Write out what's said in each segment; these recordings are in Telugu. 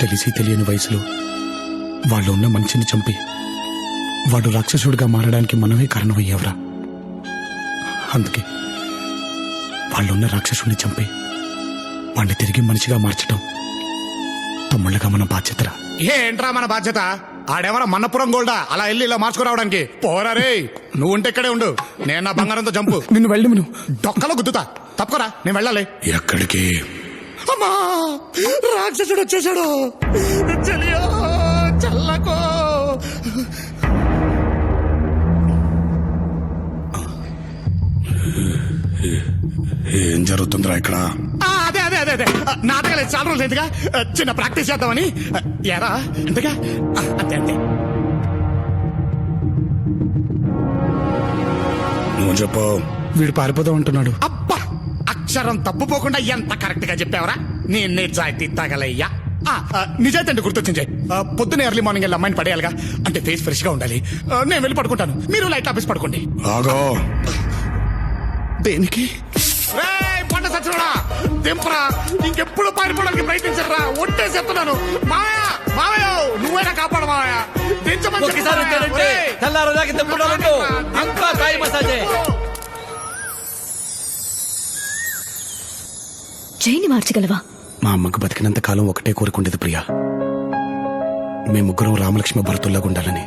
తెలిసి తెలియని వయసులో వాళ్ళు ఉన్న మనిషిని చంపి వాడు రాక్షసుడిగా మారడానికి మనమే కారణమయ్యేవరా. అందుకే వాళ్ళున్న రాక్షసుడిని చంపి వాడిని తిరిగి మనిషిగా మార్చడం తమ్ముళ్ళగా మన బాధ్యతరా. ఏంట్రా మన బాధ్యత? ఆడెవరో మన్నపురం గోల్డా అలా వెళ్ళి ఇలా మార్చుకురావడానికి? పోరా రే, నువ్వు ఉంటే ఇక్కడే ఉండు, నేను నా బంగారంతో చంపు. నిన్ను వెళ్ళి నువ్వు డొక్కలో గుద్దుతా, తప్పకరా, నేను వెళ్ళాలి. ఎక్కడికి? అమ్మా, రాక్షసుడు వచ్చేసాడు. చెలియో, చల్లకో. ఏం జరుగుతుందిరా ఇక్కడ? అదే అదే అదే అదే నాటకాలు చాలా రోజులు ఎందుగా చిన్న ప్రాక్టీస్ చేద్దామని. ఎరా అంతేగా? అంతే అంతే. నువ్వు చెప్పు. వీడు పారిపోదాం అంటున్నాడు. అబ్బా, అక్షరం తప్పుపోకుండా ఎంత కరెక్ట్ గా చెప్పావరా. నీ నిజాయితీ తగలయ్యా. నిజాయితీ అంటే గుర్తొచ్చింది. పొద్దున్న ఎర్లీ మార్నింగ్ వెళ్ళి అమ్మాయిని పడేయాలిగా, అంటే ఫేస్ ఫ్రెష్ గా ఉండాలి. నేను వెళ్ళి పడుకుంటాను, మీరు లైట్ ఆఫీస్ పడుకోండి. ఆగో. దేనికి? పంట సచ్చినోడా, దింపరా. ఇంకెప్పుడు పారిపోవడానికి ప్రయత్నించరా, ఒట్టే చెప్తున్నాను. మావయ్య, మావయ్య, నువ్వైనా కాపాడు మావయ్య. జైని మార్చగలవా? మా అమ్మకు బతికినంత కాలం ఒకటే కోరుకుండేది ప్రియా, మేము ముగ్గురం రామలక్ష్మి భరతుల్లాగా ఉండాలని.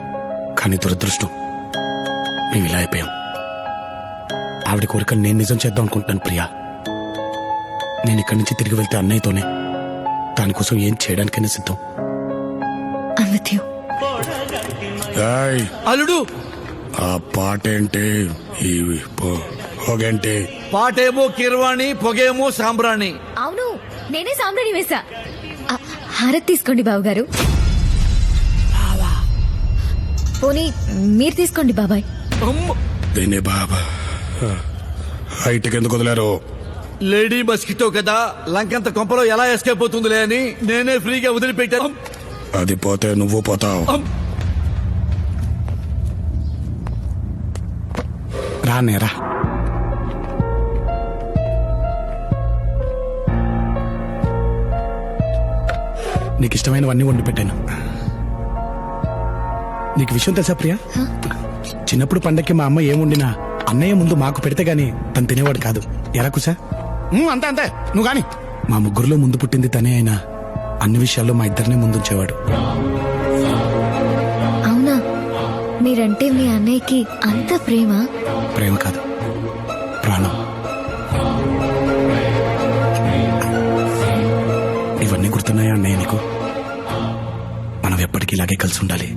కానీ దురదృష్టం, మేము ఇలా అయిపోయాం. ఆవిడ కోరికలు నేను నిజం చేద్దాం అనుకుంటాను ప్రియా. నేను ఇక్కడి నుంచి తిరిగి వెళ్తే అన్నయ్యతోనే, దానికోసం ఏం చేయడానికైనా సిద్ధం. అల్లుడు, ఆ పాటేంటి, ఈ పొగేంటి? పాటేమో కిర్వాణి, పొగేమో సాంబ్రాణి. అవును, నేనే సాంబ్రాణి వేసా. హారతి తీసుకోండి బావగారు. పోనీ మీరు తీసుకోండి బాబాయ్. దీనే బాబా హైట్కి ఎందుకు వదిలారు? లేడీ మస్కిటో కదా, లంకంత కొంపలో ఎలా ఎస్కేప్ అవుతుందిలే అని నేనే ఫ్రీగా వదిలిపెట్టాను. అది పోతే నువ్వు పోతావు. రానేరా. నీకు ఇష్టమైనవన్నీ వండి పెట్టాను. నీకు విషయం తెలుసా ప్రియా? చిన్నప్పుడు పండక్కి మా అమ్మ ఏం వండినా అన్నయ్య ముందు మాకు పెడితే గాని తను తినేవాడు కాదు. ఎరా కుసా? అంతే అంతే, నువ్వు గాని. మా ముగ్గురులో ముందు పుట్టింది తనే అయినా అన్ని విషయాల్లో మా ఇద్దరినే ముందుంచేవాడు. అవునా? మీరంటే మీ అన్నయ్యకి అంత ప్రేమ? ప్రేమ కాదు, ప్రాణం. ఇవన్నీ గుర్తున్నాయా అన్నయ్య నీకు? మనం ఎప్పటికీ ఇలాగే కలిసి ఉండాలి.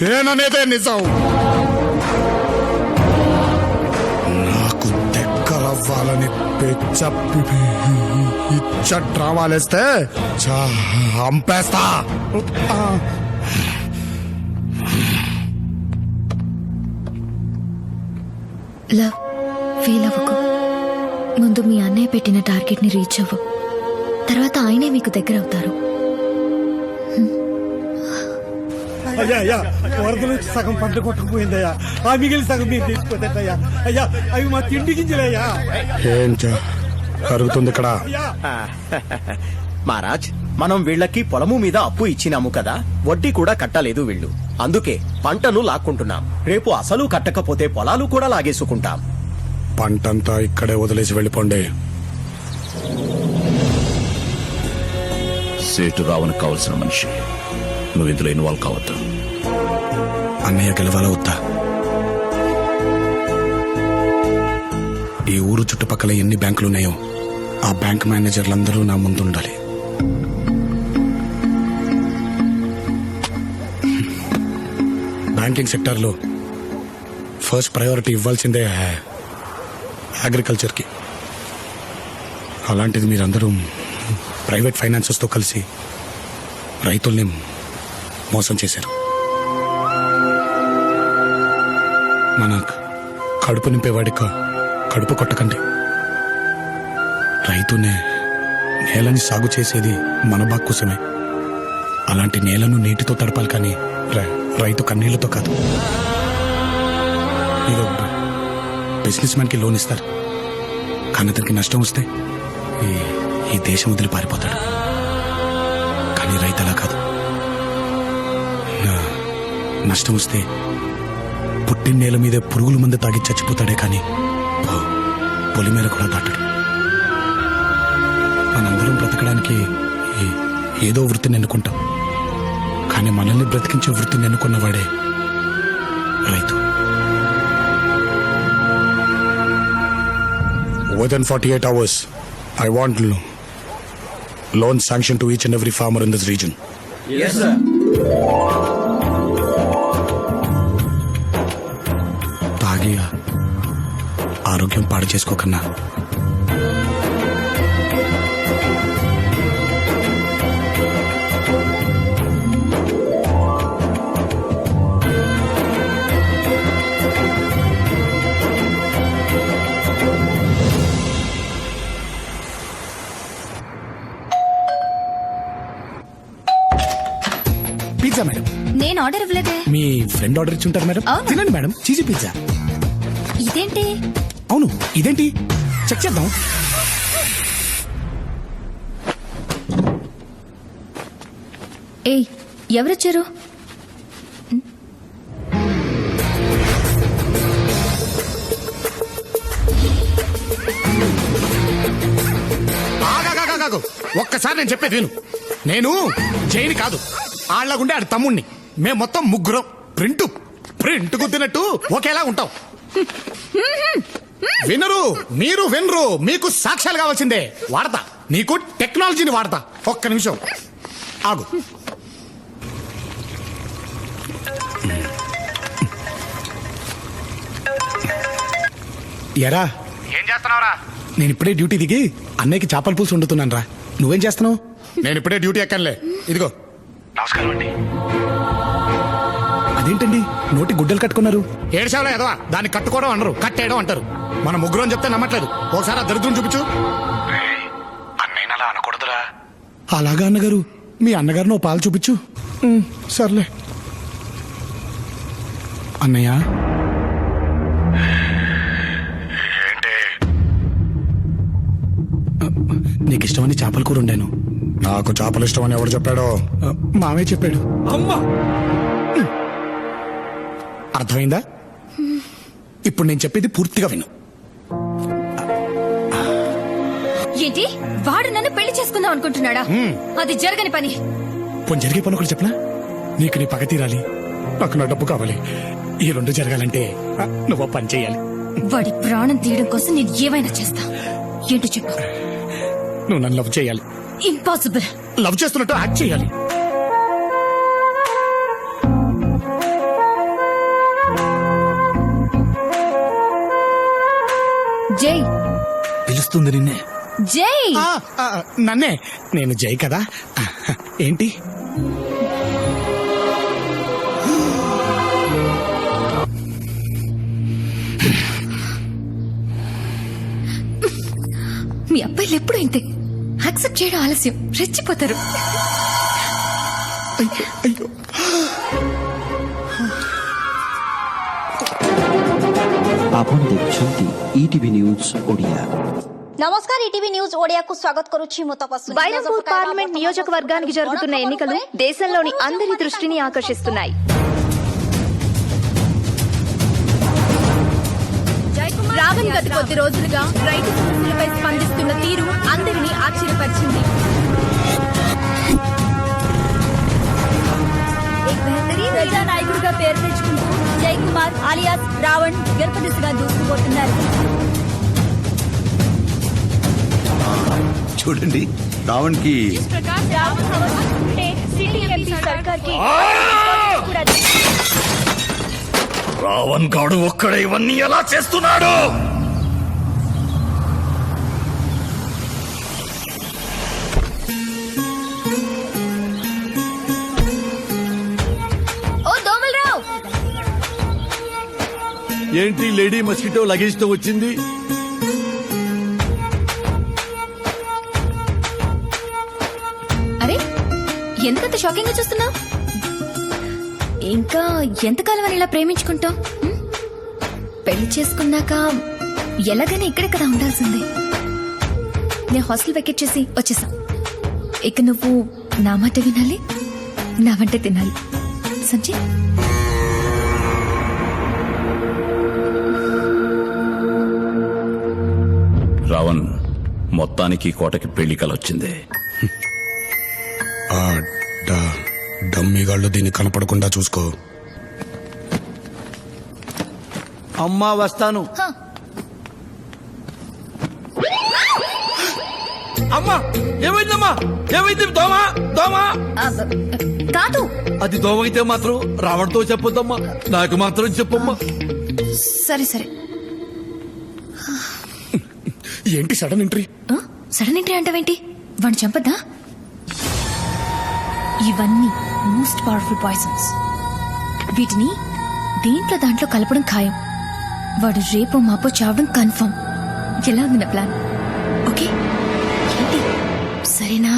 ఏననేదే నిజం. నాకు దగ్గరవ్వాలని ఇచ్చ డ్రామాలేస్తే చంపేస్తా. లవ్ ఫీల్ అవ్వకు. ముందు మీ అన్నయ్య పెట్టిన టార్గెట్ ని రీచ్ అవ్వు, తర్వాత ఆయనే మీకు దగ్గర అవుతారు. అయ్యా అయ్యా, వరదలు సగం పంట కొట్టుకుపోయిందయ్యా. ఆ మిగిలిన సగం మీరు తీసుకుపోతాయ్యా. అయ్యా, అవి మా తిండి గింజలయ్యా. ఏం జరుగుతుంది ఇక్కడ? మహారాజ్, మనం వీళ్ళకి పొలము మీద అప్పు ఇచ్చినాము కదా, వడ్డీ కూడా కట్టలేదు వీళ్ళు. అందుకే పంటను లాక్కుంటున్నాం. రేపు అసలు కట్టకపోతే పొలాలు కూడా లాగేసుకుంటాం. పంటంతా ఇక్కడే వదిలేసి వెళ్ళిపోండి. సేటు రావణకు కావలసిన మనిషి నువ్వు ఇందులో ఇన్వాల్వ్ కావద్దు. అన్నయ్య గెలవాలా వద్దా? ఈ ఊరు చుట్టుపక్కల ఎన్ని బ్యాంకులున్నాయో ఆ బ్యాంక్ మేనేజర్లందరూ నా ముందుండాలి. బ్యాంకింగ్ సెక్టార్లో ఫస్ట్ ప్రయారిటీ ఇవ్వాల్సిందే అగ్రికల్చర్కి. అలాంటిది మీరందరూ ప్రైవేట్ ఫైనాన్సెస్తో కలిసి రైతుల్ని మోసం చేశారు. మన కడుపు నింపేవాడి కడుపు కొట్టకండి. రైతునే నేలని సాగు చేసేది మన బాగు కోసమే. అలాంటి నేలను నీటితో తడపాలి కానీ రైతు కన్నీళ్లతో కాదు. మీరు బిజినెస్ మ్యాన్ కి లోన్ ఇస్తారు, కానీ అతనికి నష్టం వస్తే ఈ దేశం వదిలి పారిపోతాడు. కానీ రైతు అలా కాదు. నష్టం వస్తే పుట్టిన నేల మీద పురుగుల మందు తాగి చచ్చిపోతాడే కానీ పొలి మీద కూడా దాటడు. మనందరం బ్రతకడానికి ఏదో వృత్తిని ఎన్నుకుంటాం, కానీ మనల్ని బ్రతికించే వృత్తిని ఎన్నుకున్నవాడే రైతు. Within 48 hours, I want loan sanction to each and every farmer in this region. Yes, sir. తాగి ఆరోగ్యం పాడు చేసుకోకన్నా పిజ్జా మేడం. నేను ఆర్డర్ ఇవ్వలేదే. మీ ఫ్రెండ్ ఆర్డర్ ఇచ్చి ఉంటారు మేడం. అవునా? తినండి మేడం, చీజీ పిజ్జా. ఇదేంటి? అవును, ఇదేంటి చెక్ చేద్దాం. ఏయ్, ఎవరొచ్చారు? ఆగాగాగాగాగు. ఒక్కసారి నేను చెప్పేది విను. నేను జైని కాదు, ఆళ్లగుండే ఆడి తమ్ముణ్ణి. మేము మొత్తం ముగ్గురం ప్రింట్ గుద్దినట్టు ఒకేలా ఉంటాం. వినరు, మీరు వినరు. మీకు సాక్ష్యాలు కావాల్సిందే. వాడతా, నీకు టెక్నాలజీని వాడతా. ఒక్క నిమిషం ఆగు. ఎరా, ఏం చేస్తున్నావురా? నేను ఇప్పుడే డ్యూటీ దిగి అన్నయ్యకి చేపల పులుసు వండుతున్నాను రా. నువ్వేం చేస్తున్నావు? నేను ఇప్పుడే డ్యూటీ ఎక్కనులే. ఇదిగో. నమస్కారం అండి. అదేంటండి నోటి గుడ్డలు కట్టుకున్నారు? ఏడ్చావులే ఎదవా, దాన్ని కట్టుకోవడం అనరు, కట్టేయడం అంటారు. మన ముగ్గురం చెప్తే నమ్మట్లేదు. ఒకసారి ఆ దరిద్రం చూపించు. అన్నయ్య అలా అనకూడదురా. అలాగా అన్నగారు, మీ అన్నగారిని ఓ పాలు చూపించు. సర్లే అన్నయ్య. నీకు ఇష్టమని చేపల కూర వండాను. నాకు చేపలు ఇష్టం అని ఎవరు చెప్పాడో? మామే చెప్పాడు. అమ్మా, అర్థమైందా? ఇప్పుడు నేను చెప్పేది పూర్తిగా విను. ఏంటి, వాడు నన్ను పెళ్లి చేసుకుందాం అనుకుంటున్నాడా? అది జరగని పని. పోనీ జరిగే పని ఒకటి చెప్పనా? నీకు నీ పగ తీరాలి, నాకు నా డబ్బు కావాలి. ఈ రెండు జరగాలంటే నువ్వు పని చేయాలి. వాడి ప్రాణం తీయడం కోసం నేను ఏమైనా చేస్తా. ఏంటో చెప్పు. నువ్వు నన్ను లవ్ చేయాలి. ఇంపాసిబుల్. లవ్ చేస్తున్నట్టు యాక్ట్ చేయాలి. జై పిలుస్తుంది నిన్నే. జై. నన్నే. నేను జై కదా. ఏంటి? మీ అబ్బాయిలు ఎప్పుడు ఇంతే. యాక్సెప్ట్ చేయడం ఆలస్యం, రెచ్చిపోతారు. అయ్యో, ଆପଣ ଦେଖୁଛନ୍ତି ଇଟିଭି ନ୍ୟୁଜ୍ ଓଡ଼ିଆ। నమస్కారం, ఈటీవీ న్యూస్ ఓడియాకు స్వాగత కరుచి ముతపస్సు. బైరంపూర్ పార్లమెంట్ నియోజకవర్గానికి జరుగుతున్న ఎన్నికలు దేశంలోని అందరి దృష్టిని ఆకర్షిస్తున్నాయి. రావణ్ గత కొద్ది రోజులుగా రైతు సమస్యలపై స్పందిస్తున్న తీరు అందరినీ ఆశ్చర్యపరిచింది. ప్రజానాయకుడిగా పేరు తెచ్చుకుంటూ జై కుమార్ ఆలియాస్ రావణ్ గెలుపు దిశగా దూసుకుపోతున్నారు. చూడండి, రావణ్ కి రావణ్ గాడు ఒక్కడే ఇవన్నీ ఎలా చేస్తున్నాడు? ఓ దోమలరావు, ఏంటి లేడీ మస్కిటో లగేజ్ తో వచ్చింది? అరే ఎందుకంత షాకింగ్ గా చూస్తున్నావు? ఇంకా ఎంతకాలం అని ఇలా ప్రేమించుకుంటావు? పెళ్లి చేసుకున్నాక ఎలాగైనా ఇక్కడే కదా ఉండాల్సింది. నేను హాస్టల్ వెకెట్ చేసి వచ్చేసా. ఇక నువ్వు నా మాట వినాలి, నా వంటే తినాలి. సంజయ్, రావణ్ మొత్తానికి కోటకి పెళ్లి కలొచ్చింది. ఆ డమ్మిగాళ్ళు దీన్ని కనపడకుండా చూసుకో. అమ్మా వస్తాను. అమ్మా ఏమైందమ్మా? ఏమైంది? దోమ దోమ. కాదు. అది దోమ అయితే మాత్రం రావణ్తో చెప్పొద్దమ్మా, నాకు మాత్రం చెప్పమ్మా. సరే సరే. ఏంటి సడన్ ఎంట్రీ? సడన్ ఎంట్రీ అంటావేంటి? వాడిని చంపద్దా? ఇవన్నీ మోస్ట్ పవర్ఫుల్ పాయిజన్స్. వీటిని దేంట్లో దాంట్లో కలపడం ఖాయం. వాడు రేపో మాపో చావడం కన్ఫర్మ్. ఎలా ఉంది నా ప్లాన్? ఓకే ఏంటి? సరేనా?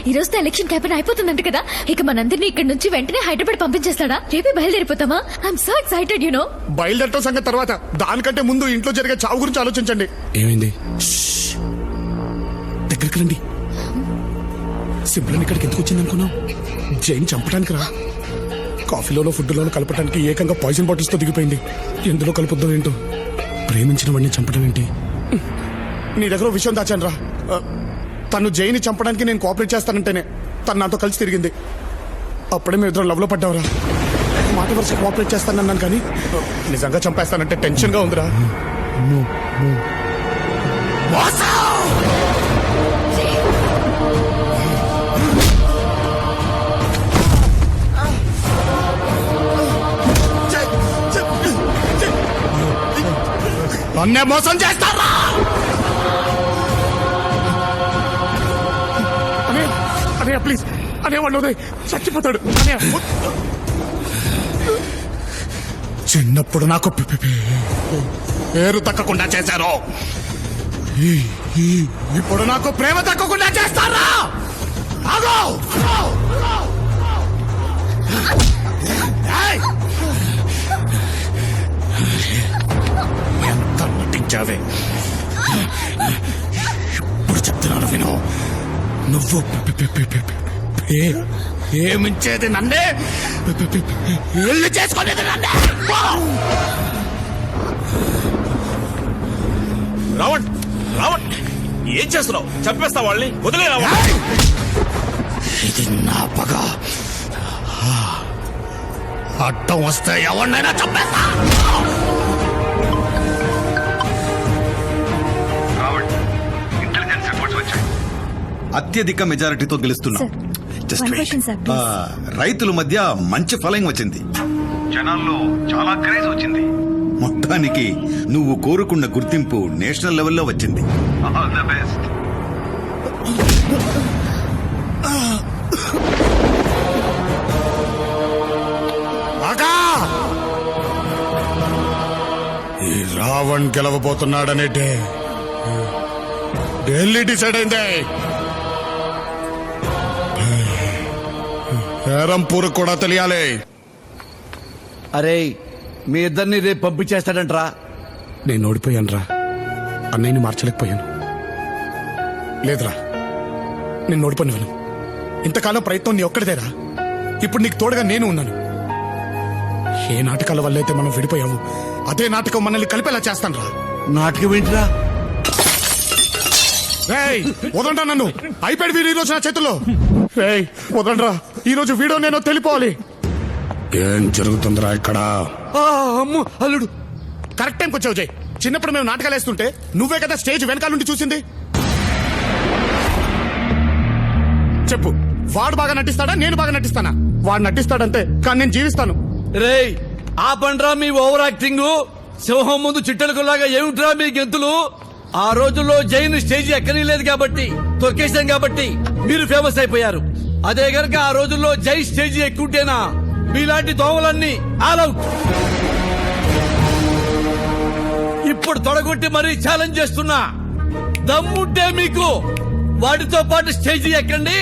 ఈ రోజుతో ఎలక్షన్ క్యాంపెయిన్ అయిపోతుందంట కదా. ఇక మనందరినీ ఇక్కడ నుంచి వెంటనే హైదరాబాద్ పంపించేస్తాడా? రేపే బయలుదేరిపోతామా? I am so excited you know. బయలుదేరటం సంగతి తర్వాత, దానికంటే ముందు ఇంట్లో జరిగే చావు గురించి ఆలోచించండి. ఏమైంది? దగ్గరికి రండి. సిమ్రన్ ఇక్కడికి ఎందుకు వచ్చింది అనుకున్నావు? జైన్ చంపడానికి రా. కాఫీలోనో ఫుడ్లోనో కలపడానికి ఏకంగా పాయిజన్ బాటిల్స్ తో దిగిపోయింది. ఎందులో కలుపుద్దాం ఏంటో. ప్రేమించిన వాడిని చంపడం ఏంటి? నీ దగ్గర ఓ విషయం దాచాను రా. తను జైని చంపడానికి నేను కోఆపరేట్ చేస్తానంటేనే తను నాతో కలిసి తిరిగింది. అప్పుడే మేము ఇద్దరం లవ్ లో పడ్డావురా. మాట వరుస కోఆపరేట్ చేస్తానన్నాను కానీ నిజంగా చంపేస్తానంటే టెన్షన్ గా ఉందిరా. నన్నే మోసం చేస్తారా? అనే ప్లీజ్ అనే వాళ్ళు చచ్చిపోతాడు. చిన్నప్పుడు నాకు పేరు తక్కకుండా చేశారు, ఇప్పుడు నాకు ప్రేమ తక్కకుండా చేస్తారా? ఆగో! ఎంత నటించావే. ఇప్పుడు చెప్తున్నాను విను. నువ్వు ఏమించేది నన్నే, ఇల్లు చేసుకునేది నన్నే. రావణ్ రావణ్ ఏం చేస్తున్నావు? చంపేస్తా వాళ్ళని, వదిలే రావణ్. ఇది నా పగ. అడ్డం వస్తే ఎవరినైనా చంపేస్తా. అత్యధిక మెజారిటీతో గెలుస్తున్నాం. One question, sir, please. రైతుల మధ్య మంచి ఫాలోయింగ్ వచ్చింది, జనాల్లో చాలా క్రేజ్ వచ్చింది. మొత్తానికి నువ్వు కోరుకున్న గుర్తింపు నేషనల్ లెవెల్లో వచ్చింది. All the best. ఈ రావణ్ గెలవబోతున్నాడనే ఢిల్లీ డిసైడ్ అయింది. హేరంపూర్ కూడా తెలియాలి. అరే మీ ఇద్దరిని రేపు పంపించేస్తాడంట్రా. నేను ఓడిపోయాను రా. అన్నయ్యని మార్చలేకపోయాను. లేదురా, నేను ఓడిపోయినాను. ఇంతకాలం ప్రయత్నం నీ ఒక్కడిదేరా. ఇప్పుడు నీకు తోడుగా నేను ఉన్నాను. ఏ నాటకాల వల్ల అయితే మనం విడిపోయాము, అదే నాటకం మనల్ని కలిపేలా చేస్తాను రా. నాటకం ఏంటిరా? వదండ్రా నన్ను. అయిపోయాడు వీడు ఈ రోజు నా చేతుల్లో. వదండ్రా, ఈ రోజు వీడో నేను తెలిపోవాలి. ఏం జరుగుతుందిరా ఇక్కడ? అమ్ము అల్లుడు. కరెక్ట్ టైంకి వచ్చావు జై. చిన్నప్పుడు మేము నాటకాలు వేస్తుంటే నువ్వే కదా స్టేజ్ వెనకాల నుండి చూసింది. చెప్పు, వాడు బాగా నటిస్తాడా నేను బాగా నటిస్తానా? వాడు నటిస్తాడంతే, కానీ నేను జీవిస్తాను. రేయ్ ఆపండ్రా మీ ఓవర్ యాక్టింగ్. సింహం ముందు చిట్టెలకులాగా ఏమిట్రా మీ గెంతులు? ఆ రోజుల్లో జైన్ స్టేజ్ ఎక్కనీ లేదు కాబట్టి, తొక్కేశాం కాబట్టి మీరు ఫేమస్ అయిపోయారు. అదే గనక ఆ రోజుల్లో జై స్టేజ్ ఎక్కుంటేనా మీలాంటి దోమలన్నీ ఆల్ అవుట్. ఇప్పుడు తొడగొట్టి మరీ ఛాలెంజ్ చేస్తున్నా. దమ్ముంటే మీకు వాటితో పాటు స్టేజీ ఎక్కండి.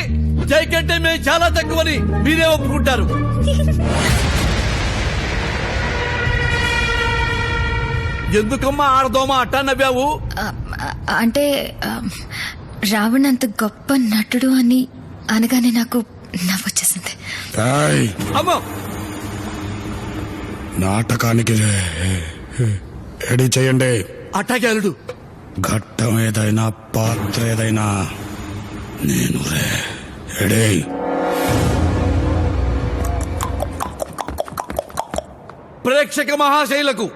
జై కంటే మేము చాలా తక్కువని మీరే ఒప్పుకుంటారు. ఎందుకమ్మా ఆడదోమా అట్టా నవ్వావు? అంటే రావణ్ అంత గొప్ప నటుడు అని అనగానే నాకు నవ్వొచ్చేసింది. ఏయ్, అమ్మో, నాటకానికి రెడీ చేయండి. అట్టాగే అల్లుడు. ఘట్టం ఏదైనా పాత్ర ఏదైనా నేను రెడీ. ప్రేక్షక మహాశైలకు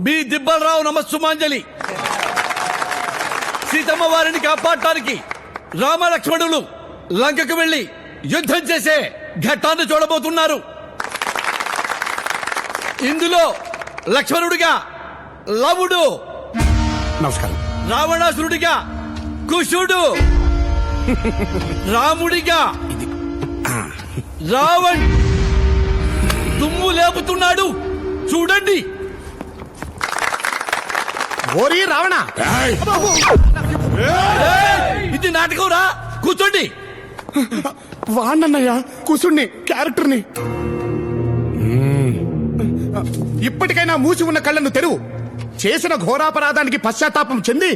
మీ దిబ్బలరావు నమస్సుమాంజలి. సీతమ్మ వారిని కాపాడటానికి రామలక్ష్మణులు లంకకు వెళ్లి యుద్ధం చేసే ఘట్టాన్ని చూడబోతున్నారు. ఇందులో లక్ష్మణుడిగా లవుడు, నమస్కారం. రావణాసురుడిగా కుశుడు, రాముడిగా రావణ్ దుమ్ము లేపుతున్నాడు. చూడండి. ఓరి రావణ, ఇది నాటకం రా. కూర్చోండి. వాణ్ణన్నయ్య కుసుణ్ణి క్యారెక్టర్ని. ఇప్పటికైనా మూసి ఉన్న కళ్ళను తెరువు. చేసిన ఘోరాపరాధానికి పశ్చాత్తాపం చెంది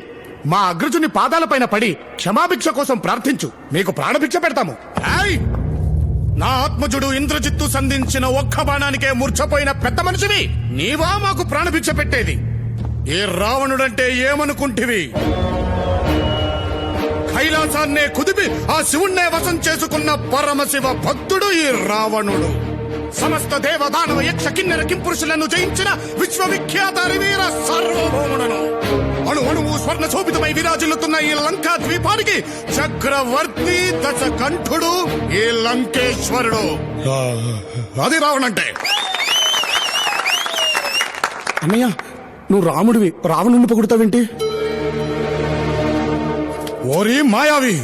మా అగ్రజుని పాదాలపైన పడి క్షమాభిక్ష కోసం ప్రార్థించు. మీకు ప్రాణభిక్ష పెడతాము. ఏయ్! నా ఆత్మజుడు ఇంద్రజిత్తు సంధించిన ఒక్క బాణానికే మూర్ఛపోయిన పెద్ద మనిషివి నీవా మాకు ప్రాణభిక్ష పెట్టేది? ఏ రావణుడంటే ఏమనుకుంటివి? కైలాసాన్నే కుదిపి ఆ శివుణ్ణే వశం చేసుకున్న పరమశివ భక్తుడు ఈ రావణుడు. సమస్త దేవదానవ యక్ష కిన్నెర కింపురుషులను జయించిన విశ్వవిఖ్యాత వీర సార్వభౌముడను. అణు అణువు స్వర్ణ శోభితమై విరాజిల్లుతున్న ఈ లంకా ద్వీపానికి చక్రవర్తి దశకంఠుడు ఈ లంకేశ్వరుడు. అది రావణంటే. అన్నయ్య, నువ్వు రాముడివి, రావణుని పొగుడుతావేంటి? ఓరి మాయావి,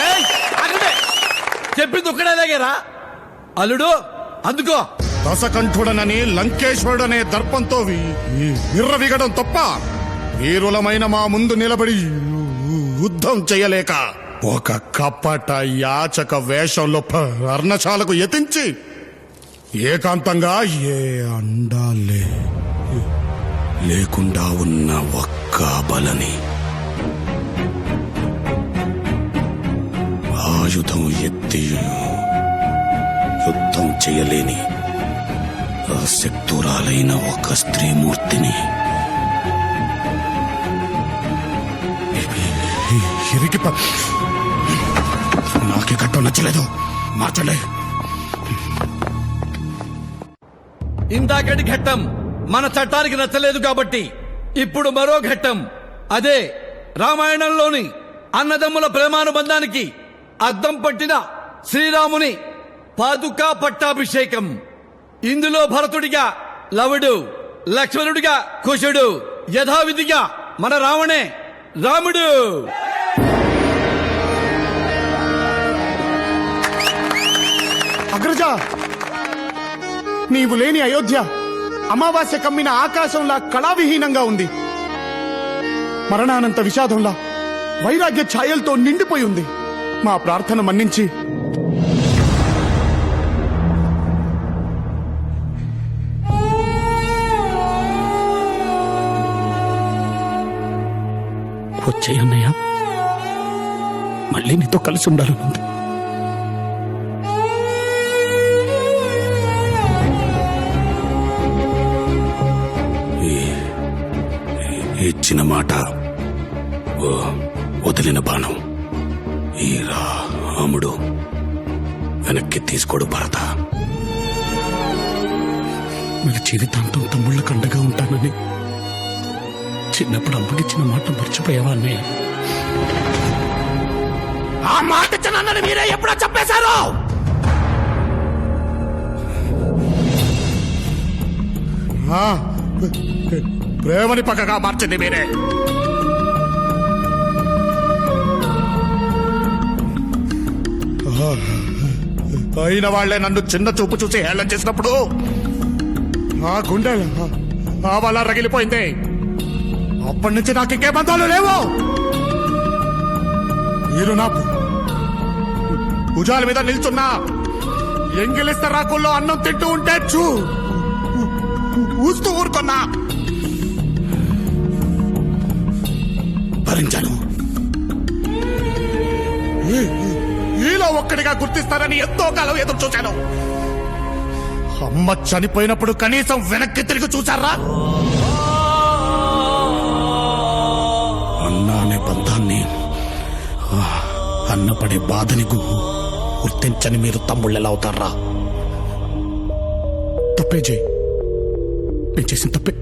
ఏయ్, ఆగండి. చెప్పింది ఒక్కడేలాగేరా అల్లుడు. అందుకో దశకంఠుడనని లంకేశ్వరుడనే దర్పంతో విర్రవిగడం తప్ప వీరులమైన మా ముందు నిలబడి యుద్ధం చేయలేక ఒక కపట యాచక వేషంలో పర్ణశాలకు యతించి ఏకాంతంగా ఏ అండాలే లేకుండా ఉన్న ఒక్క బలని ఆయుధం ఎత్తి యుద్ధం చేయలేని శక్తురాలైన ఒక స్త్రీమూర్తిని నాకే కట్టం నచ్చలేదు, మార్చలే. ఇందాకటి ఘట్టం మన చట్టానికి నచ్చలేదు కాబట్టి ఇప్పుడు మరో ఘట్టం. అదే రామాయణంలోని అన్నదమ్ముల ప్రేమానుబంధానికి అద్దం పట్టిన శ్రీరాముని పాదుకా పట్టాభిషేకం. ఇందులో భరతుడిగా లవుడు, లక్ష్మణుడిగా కుశుడు, యథావిధిగా మన రావణే రాముడు. అగ్రజ, నీవు లేని అయోధ్య అమావాస్య కమ్మిన ఆకాశంలా కళావిహీనంగా ఉంది. మరణానంత విషాదంలా వైరాగ్య ఛాయలతో నిండిపోయి ఉంది. మా ప్రార్థన మన్నించి వచ్చేయన్నయ్య, మళ్ళీ నీతో కలిసి ఉండాలనుంది. ఇచ్చిన మాట వదిలిన బాణం ఈ రాముడు వెనక్కి తీసుకోడు భరత. మన జీవితాంతం తమ్ముళ్ళ కండగా ఉంటానని చిన్నప్పుడు అమ్మకిచ్చిన మాట మర్చిపోయావా అన్నయ్య? ఆ మాట ఇచ్చినన్నని మీరే ఎప్పుడో చెప్పేశారు. ప్రేమని పక్కగా మార్చింది మీరే. అయిన వాళ్లే నన్ను చిన్న చూపు చూసి హేళన చేసినప్పుడు ఆ గుండె ఆవలా రగిలిపోయింది. అప్పటి నుంచి నాకు ఇంకే బంధాలు లేవు. మీరు నా భుజాల మీద నిల్చున్నా ఎంగిలిస్త రాకుల్లో అన్నం తింటూ ఉంటే ఊస్తూ ఊరుకున్నా భరించాను. ఈలో ఒక్కడిగా గుర్తిస్తారని ఎంతో కాలం ఎదురు చూశాను. అమ్మ చనిపోయినప్పుడు కనీసం వెనక్కి తిరిగి చూశారా? అన్న అనే బంధాన్ని, అన్నపడే బాధని గుర్తించని మీరు తమ్ముళ్ళెలా అవుతారా? తప్పే జై, నేను చేసిన తప్పే.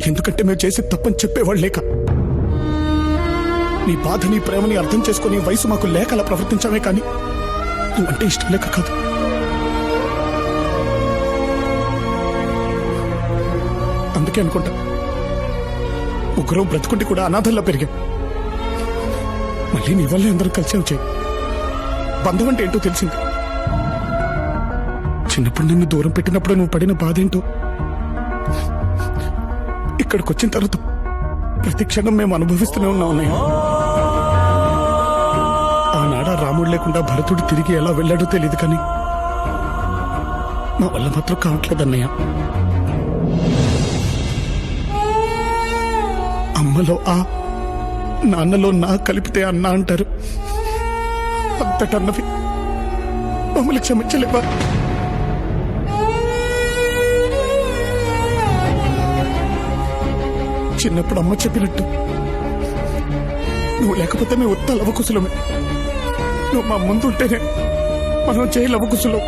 ఎందుకంటే మేము చేసిన తప్పని చెప్పేవాళ్ళు లేక, నీ బాధని ప్రేమని అర్థం చేసుకునే వయసు మాకు లేక అలా ప్రవర్తించామే కానీ నువ్వంటే ఇష్టం లేక కాదు. అందుకే అనుకుంటా ముగ్గురం బ్రతుకుంటే కూడా అనాథల్లో పెరిగాం. మళ్ళీ నీ వల్లే అందరూ కలిసి వచ్చాయి. బంధం అంటే ఏంటో తెలిసింది. చిన్నప్పుడు నిన్ను దూరం పెట్టినప్పుడు నువ్వు పడిన బాధ ఏంటో ఇక్కడికి వచ్చిన తర్వాత ప్రతి క్షణం మేము అనుభవిస్తూనే ఉన్నాం అన్నయ్య. ఆనాడ రాముడు లేకుండా భరతుడు తిరిగి ఎలా వెళ్ళాడో తెలియదు కానీ మా వల్ల మాత్రం కావట్లేదు అన్నయ్య. అమ్మలో ఆ, నాన్నలో నా కలిపితే అన్న అంటారు. అంతటన్నవి మమ్మల్ని క్షమించలేవా? చిన్నప్పుడు అమ్మ చెప్పినట్టు నువ్వు లేకపోతే మేము ఉత్త లవకుశలమే. నువ్వు మా ముందుంటేనే మనం చేయి లవకుశలం.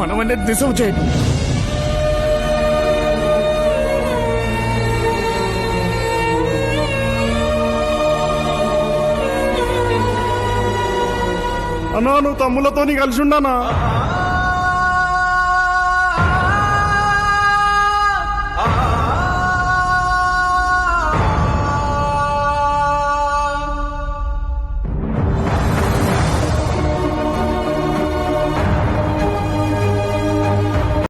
మనం అనేది నిజం చేయండి. అన్నా నువ్వు తమ్ములతో కలిసి ఉండనా?